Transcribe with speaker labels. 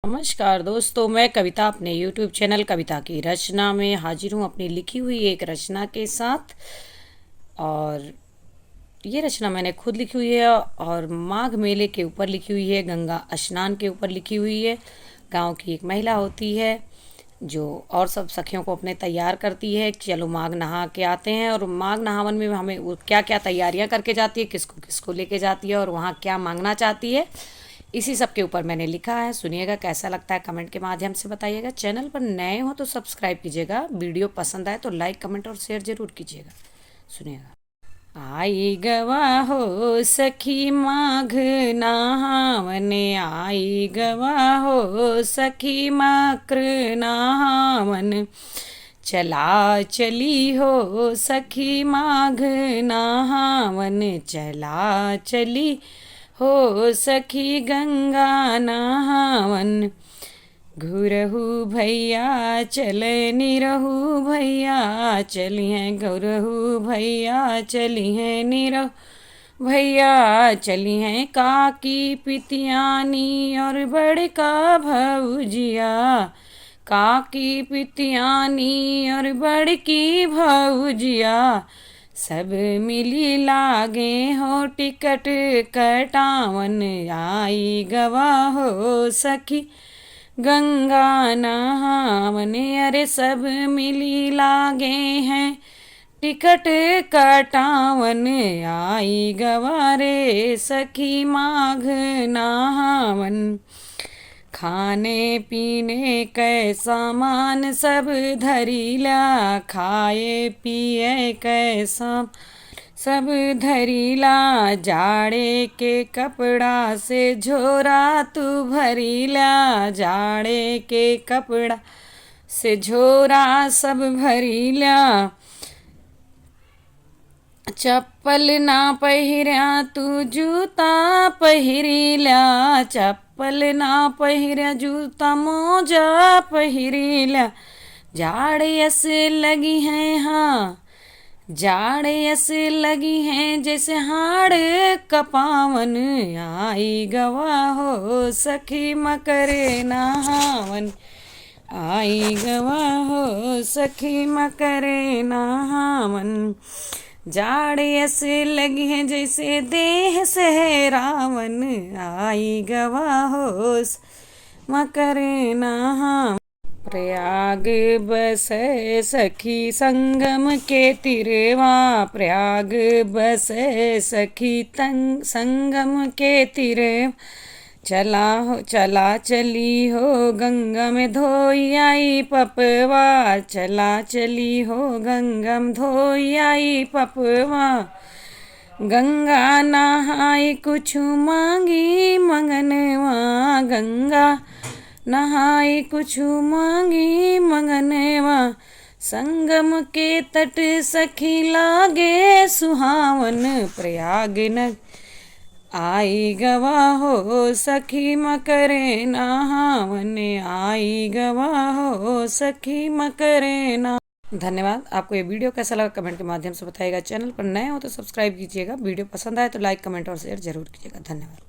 Speaker 1: नमस्कार दोस्तों, मैं कविता अपने YouTube चैनल कविता की रचना में हाजिर हूँ अपनी लिखी हुई एक रचना के साथ। और ये रचना मैंने खुद लिखी हुई है और माघ मेले के ऊपर लिखी हुई है, गंगा स्नान के ऊपर लिखी हुई है। गांव की एक महिला होती है जो और सब सखियों को अपने तैयार करती है कि चलो माघ नहा के आते हैं। और माघ नहावन में हमें वो क्या क्या तैयारियां करके जाती है, किसको किसको लेके जाती है और वहाँ क्या मांगना चाहती है, इसी सब के ऊपर मैंने लिखा है। सुनिएगा, कैसा लगता है कमेंट के माध्यम से बताइएगा। चैनल पर नए हो तो सब्सक्राइब कीजिएगा, वीडियो पसंद आए तो लाइक कमेंट और शेयर जरूर कीजिएगा। सुनिएगा। आई गवा हो सखी माघ नहावन, आई गवा हो सखी मकर नहावन, चला चली हो सखी माघ नहावन, चला चली हो सखी गंगा नहावन। घुरहु भैया चल निरहु भैया चली हैं, घुरहु भैया चली हैं, निरहु भैया चली हैं, काकी पितियानी और बड़का भौजिया, काकी पितियानी और बड़की भौजिया, सब मिली लागे हो टिकट कटावन। आई गवा हो सखी गंगा नहावन, अरे सब मिली लागे हैं टिकट कटावन। आई गवा रे सखी माघ नहावन, खाने पीने कै सामान सब धरीला, खाए पिए कै सब धरीला, जाड़े के कपड़ा से झोरा तू भरीला, जाड़े के कपड़ा से झोरा सब भरीला, चप्पल ना पहिर्या तू जूता पहिरीला, चप्पल ना पहिर्या जूता मोजा पहिरीला, जाड़ यस लगी है, हाँ जाड़ ऐसे लगी हैं जैसे हाड़ कपावन। आई गवा हो सखी मकर नहावन, आई गवा हो सखी मकर नहावन, जाड़ ऐसे लगी हैं जैसे देह से रावण। आई गवा हो मकर नहावन। प्रयाग बसे सखी संगम के तिरवा, प्रयाग बसे सखी संगम के तिरवा, चला चली हो गंगा में धोई आई पपवा, चला चली हो गंगा में धोई आई पपवा, गंगा नहाई कुछ मांगी मंगनवा, गंगा नहाई कुछ मांगी मंगनवा, संगम के तट सखी लागे सुहावन। प्रयाग न आई गवा हो सखी मकर नहावन, आई गवा हो सखी मकर नहावन। धन्यवाद। आपको ये वीडियो कैसा लगा कमेंट के माध्यम से बताइएगा। चैनल पर नए हो तो सब्सक्राइब कीजिएगा, वीडियो पसंद आए तो लाइक कमेंट और शेयर जरूर कीजिएगा। धन्यवाद।